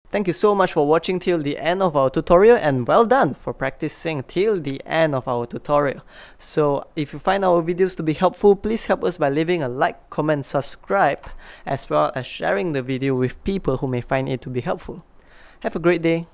Thank you so much for watching till the end of our tutorial, and well done for practicing till the end of our tutorial. So if you find our videos to be helpful, please help us by leaving a like, comment, subscribe, as well as sharing the video with people who may find it to be helpful. Have a great day.